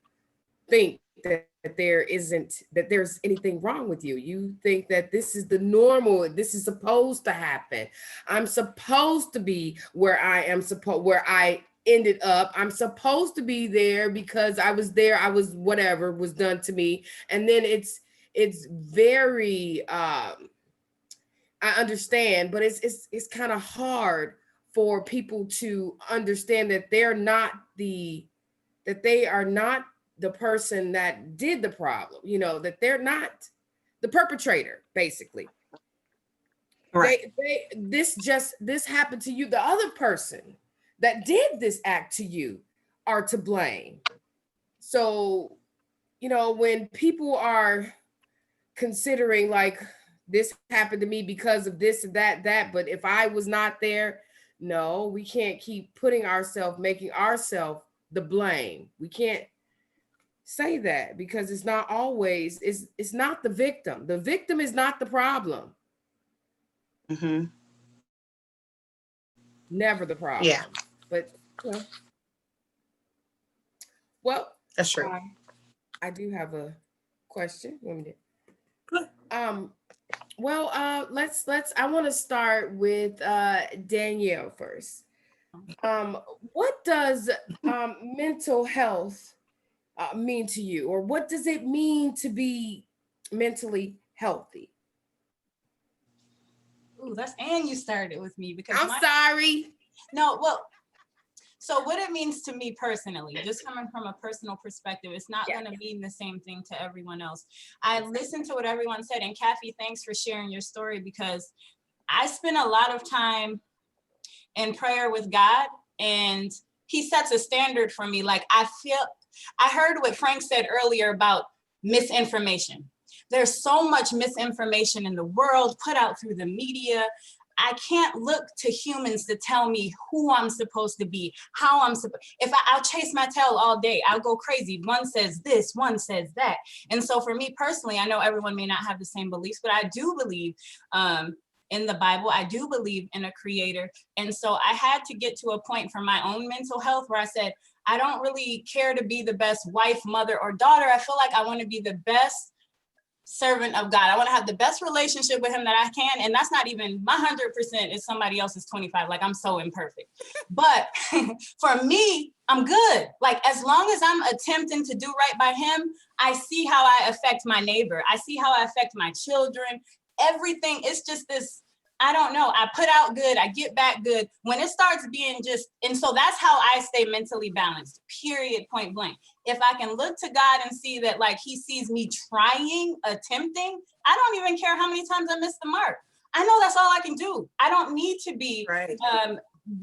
Speaker 2: think that there's anything wrong with you, you think that this is the normal, this is supposed to happen, I'm supposed to be where I ended up, I'm supposed to be there because I was there, I was whatever was done to me. And then it's very I understand, but it's kind of hard for people to understand that they are not the person that did the problem, that they're not the perpetrator, basically.
Speaker 1: Right.
Speaker 2: This happened to you. The other person that did this act to you are to blame. So, when people are considering like, this happened to me because of this and that, but if I was not there, no, we can't keep making ourselves the blame. We can't say that, because it's not always, it's not the victim. The victim is not the problem.
Speaker 1: Mm-hmm.
Speaker 2: Never the problem.
Speaker 1: Yeah.
Speaker 2: But well,
Speaker 1: That's true.
Speaker 2: I do have a question.
Speaker 1: Good.
Speaker 2: Well, let's I want to start with Danielle first. What does mental health mean to you, or what does it mean to be mentally healthy?
Speaker 6: Ooh, and you started with me because
Speaker 2: I'm sorry.
Speaker 6: No, well, so what it means to me personally, just coming from a personal perspective, it's not going to mean the same thing to everyone else. I listened to what everyone said, and Kathy, thanks for sharing your story, because I spend a lot of time in prayer with God, and he sets a standard for me. Like I heard what Frank said earlier about misinformation. There's so much misinformation in the world put out through the media. I can't look to humans to tell me who I'm supposed to be, how I'm supposed. I'll chase my tail all day, I'll go crazy. One says this, one says that. And so for me personally, I know everyone may not have the same beliefs, but I do believe in the Bible. I do believe in a creator. And so I had to get to a point for my own mental health where I said, I don't really care to be the best wife, mother, or daughter. I feel like I want to be the best servant of God. I want to have the best relationship with him that I can. And that's not even my 100% is somebody else's 25. Like I'm so imperfect. But for me, I'm good. Like as long as I'm attempting to do right by him, I see how I affect my neighbor. I see how I affect my children. Everything. It's just this, I don't know. I put out good, I get back good. When it starts being and so that's how I stay mentally balanced, period, point blank. If I can look to God and see that like he sees me trying, attempting, I don't even care how many times I miss the mark. I know that's all I can do. I don't need to be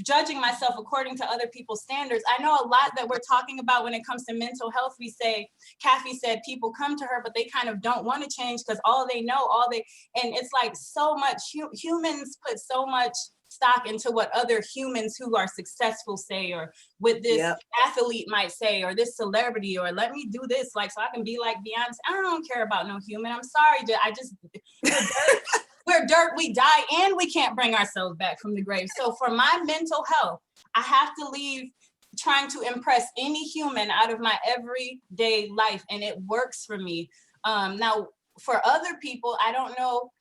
Speaker 6: judging myself according to other people's standards. I know a lot that we're talking about when it comes to mental health. We say, Kathy said, people come to her, but they kind of don't want to change because and it's like so much, humans put so much stock into what other humans who are successful say, or what this athlete might say, or this celebrity, or let me do this, like, so I can be like Beyonce. I don't care about no human. I'm sorry. We're dirt, we die, and we can't bring ourselves back from the grave. So for my mental health, I have to leave trying to impress any human out of my everyday life, and it works for me. Now, for other people, I don't know.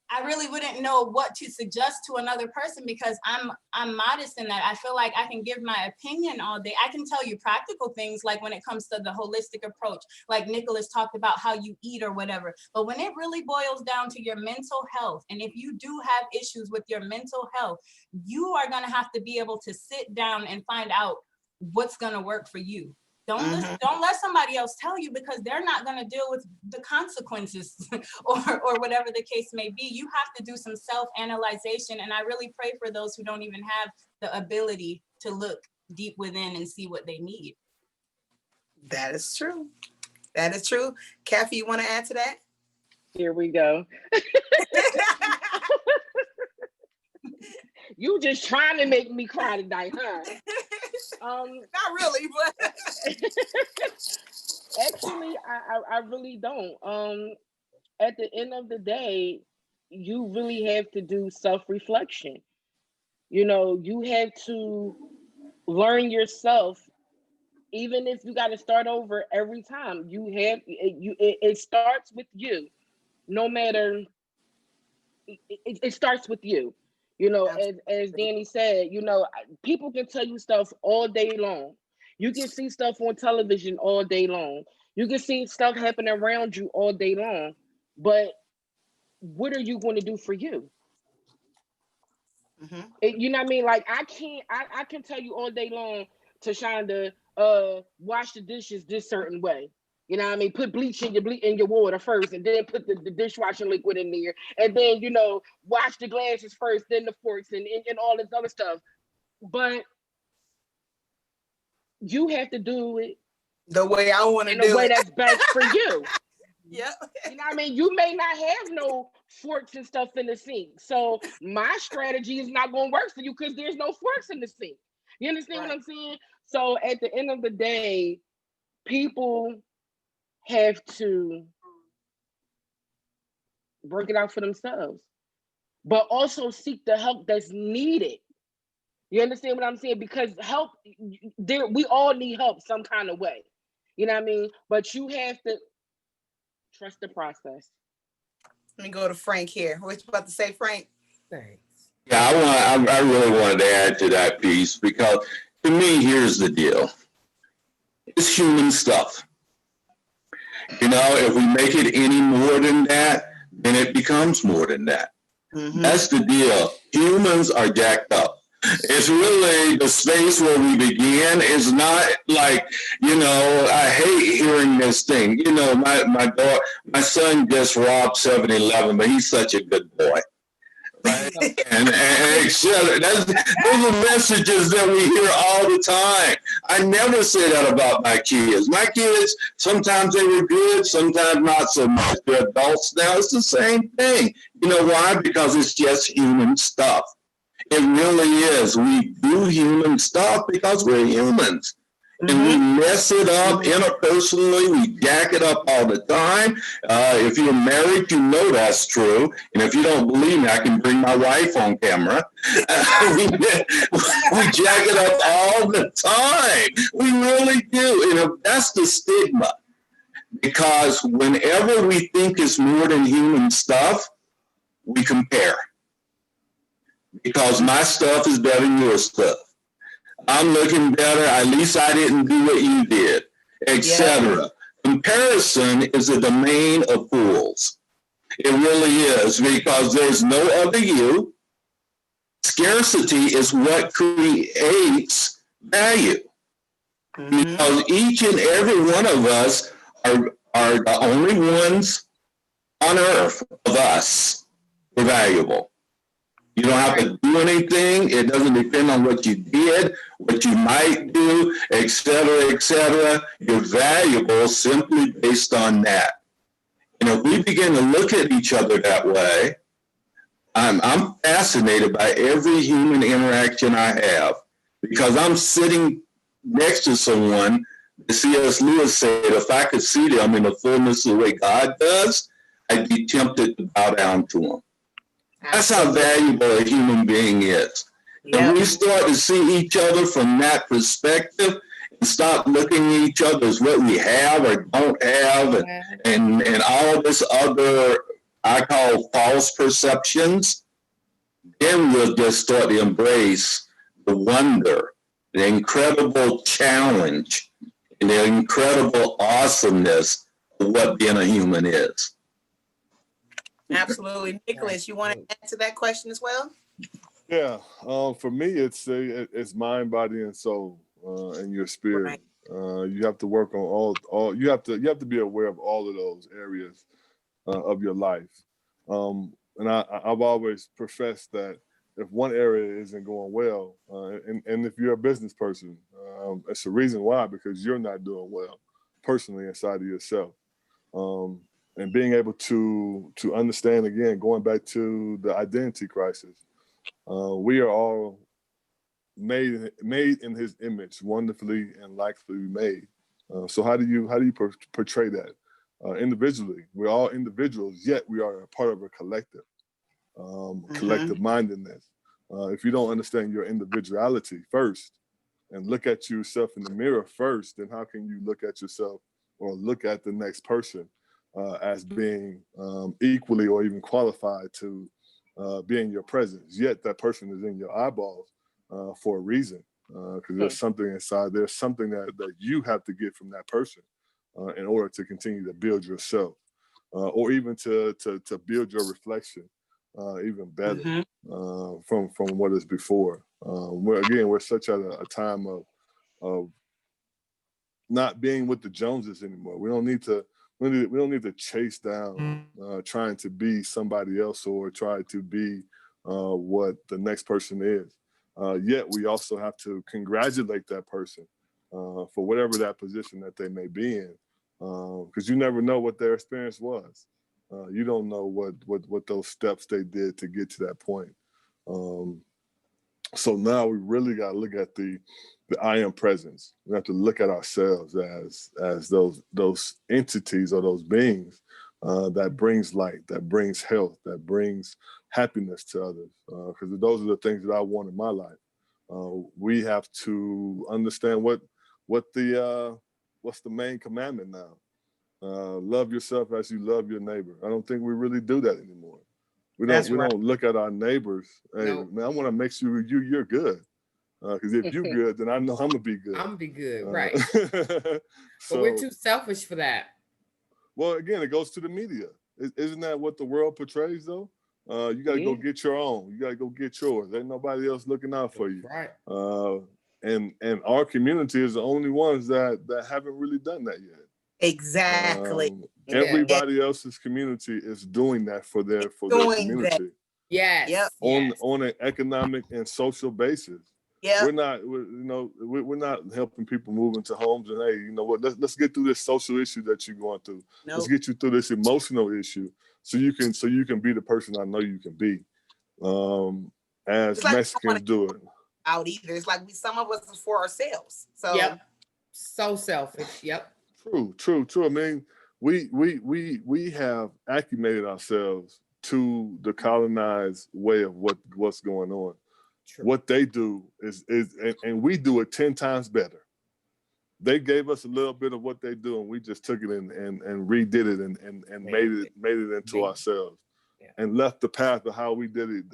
Speaker 6: I really wouldn't know what to suggest to another person because I'm modest in that. I feel like I can give my opinion all day. I can tell you practical things like when it comes to the holistic approach, like Nicholas talked about how you eat or whatever. But when it really boils down to your mental health, and if you do have issues with your mental health, you are going to have to be able to sit down and find out what's going to work for you. Don't let somebody else tell you, because they're not going to deal with the consequences or whatever the case may be. You have to do some self-analyzation. And I really pray for those who don't even have the ability to look deep within and see what they need.
Speaker 1: That is true. That is true. Kathy, you want to add to that?
Speaker 4: Here we go. You just trying to make me cry tonight, huh?
Speaker 1: Not really, but
Speaker 4: actually, I really don't. At the end of the day, you really have to do self-reflection. You have to learn yourself, even if you got to start over every time. It starts with you. No matter, it starts with you. As Danny said, people can tell you stuff all day long. You can see stuff on television all day long. You can see stuff happen around you all day long. But what are you going to do for you? You know what I mean? Like, I can tell you all day long, Tashonda, wash the dishes this certain way. You know what I mean? Put bleach in your water first, and then put the dishwashing liquid in there, and then wash the glasses first, then the forks, and all this other stuff. But you have to do it
Speaker 1: the way I want to do it,
Speaker 4: in a way that's best for you.
Speaker 1: Yeah.
Speaker 4: You know what I mean? You may not have no forks and stuff in the sink, so my strategy is not going to work for you because there's no forks in the sink. You understand what I'm saying? So at the end of the day, people have to work it out for themselves, but also seek the help that's needed. You understand what I'm saying? Because help, we all need help some kind of way. You know what I mean? But you have to trust the process.
Speaker 1: Let me go to Frank here. What you about to say, Frank?
Speaker 2: Thanks.
Speaker 5: Yeah, I really wanted to add to that piece, because to me, here's the deal. It's human stuff. If we make it any more than that, then it becomes more than that. That's the deal. Humans are jacked up. It's really the space where we began is not like, I hate hearing this thing. My son just robbed 7-Eleven, but he's such a good boy. Right? and those are messages that we hear all the time. I never say that about my kids. My kids, sometimes they were good, sometimes not so much. They're adults now. It's the same thing. You know why? Because it's just human stuff. It really is. We do human stuff because we're humans. And we mess it up interpersonally. We jack it up all the time. If you're married, you know that's true. And if you don't believe me, I can bring my wife on camera. We jack it up all the time. We really do. And that's the stigma. Because whenever we think it's more than human stuff, we compare. Because my stuff is better than your stuff. I'm looking better. At least I didn't do what you did, etc. Comparison is a domain of fools. It really is, because there's no other you. Scarcity is what creates value. Because each and every one of us are the only ones on earth of us. We're valuable. You don't have to do anything. It doesn't depend on what you did, what you might do, et cetera, et cetera. You're valuable simply based on that. And if we begin to look at each other that way, I'm fascinated by every human interaction I have, because I'm sitting next to someone. C.S. Lewis said, if I could see them in the fullness of the way God does, I'd be tempted to bow down to them. That's how valuable a human being is. If we start to see each other from that perspective and stop looking at each other as what we have or don't have and all this other I call false perceptions, then we'll just start to embrace the wonder, the incredible challenge, and the incredible awesomeness of what being a human is.
Speaker 1: Absolutely. Nicholas, you want to answer that question as well?
Speaker 3: Yeah, for me, it's mind, body, and soul, and your spirit.
Speaker 1: Right.
Speaker 3: You have to work on all. You have to be aware of all of those areas of your life. And I've always professed that if one area isn't going well, and if you're a business person, it's the reason why, because you're not doing well personally inside of yourself. And being able to understand, again, going back to the identity crisis, we are all made in His image, wonderfully and likely made. So how do you portray that? Individually, we're all individuals, yet we are a part of a collective, collective mindedness. If you don't understand your individuality first and look at yourself in the mirror first, then how can you look at yourself or look at the next person as being equally or even qualified to be in your presence? Yet that person is in your eyeballs for a reason, because there's something inside. There's something that you have to get from that person in order to continue to build yourself, or even to build your reflection even better from what is before. We're such at a time of not being with the Joneses anymore. We don't need to chase down trying to be somebody else or try to be what the next person is. Yet we also have to congratulate that person for whatever that position that they may be in, because you never know what their experience was. You don't know what those steps they did to get to that point. So now we really got to look at the I am presence. We have to look at ourselves as those entities or those beings that brings light, that brings health, that brings happiness to others. Because those are the things that I want in my life. We have to understand what's the main commandment now. Love yourself as you love your neighbor. I don't think we really do that anymore. We don't look at our neighbors. Hey, man, I want to make sure you're good. Because if you're good, then I know I'm gonna be good.
Speaker 2: I'm gonna be good, right?
Speaker 3: So,
Speaker 2: but we're too selfish for that.
Speaker 3: Well, again, it goes to the media. Isn't that what the world portrays, though? You got to go get your own. You got to go get yours. Ain't nobody else looking out for you.
Speaker 2: Right.
Speaker 3: And our community is the only ones that haven't really done that yet.
Speaker 1: Exactly.
Speaker 3: Everybody else's community is doing that for their community.
Speaker 1: That.
Speaker 2: Yes.
Speaker 3: On an economic and social basis.
Speaker 1: Yeah.
Speaker 3: We're not helping people move into homes and, hey, you know what? Let's get through this social issue that you're going through. Nope. Let's get you through this emotional issue so you can be the person I know you can be. As Mexicans do it.
Speaker 1: Out either. It's like some of us is for ourselves. So
Speaker 2: yep. So selfish. Yep.
Speaker 3: True. I mean, we have acclimated ourselves to the colonized way of what's going on. True. What they do is and we do it 10 times better. They gave us a little bit of what they do, and we just took it and redid it and made it into ourselves, and left the path of how we did it.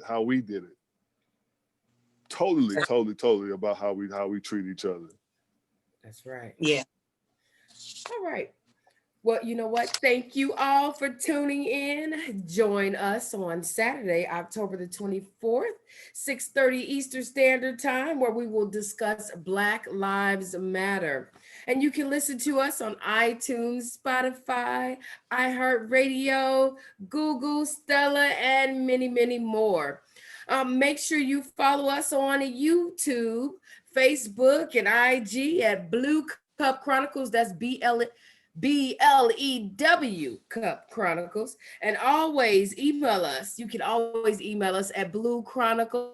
Speaker 3: Totally about how we treat each other.
Speaker 2: That's right.
Speaker 1: Yeah.
Speaker 2: All right. Well, you know what? Thank you all for tuning in. Join us on Saturday, October the 24th, 6:30 Eastern Standard Time, where we will discuss Black Lives Matter. And you can listen to us on iTunes, Spotify, iHeartRadio, Google, Stella, and many, many more. Make sure you follow us on YouTube, Facebook, and IG at Blue Cup Chronicles. That's BLEW Cup Chronicles. And always email us. You can always email us at Blue Chronicles.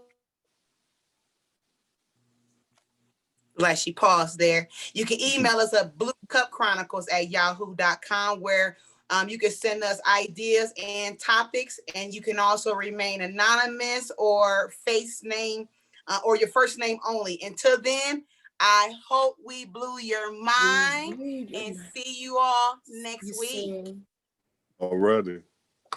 Speaker 1: Like she paused there. You can email us at bluecupchronicles@yahoo.com, where you can send us ideas and topics, and you can also remain anonymous or face name or your first name only. Until then, I hope we blew your mind and see you all next week.
Speaker 3: Alrighty.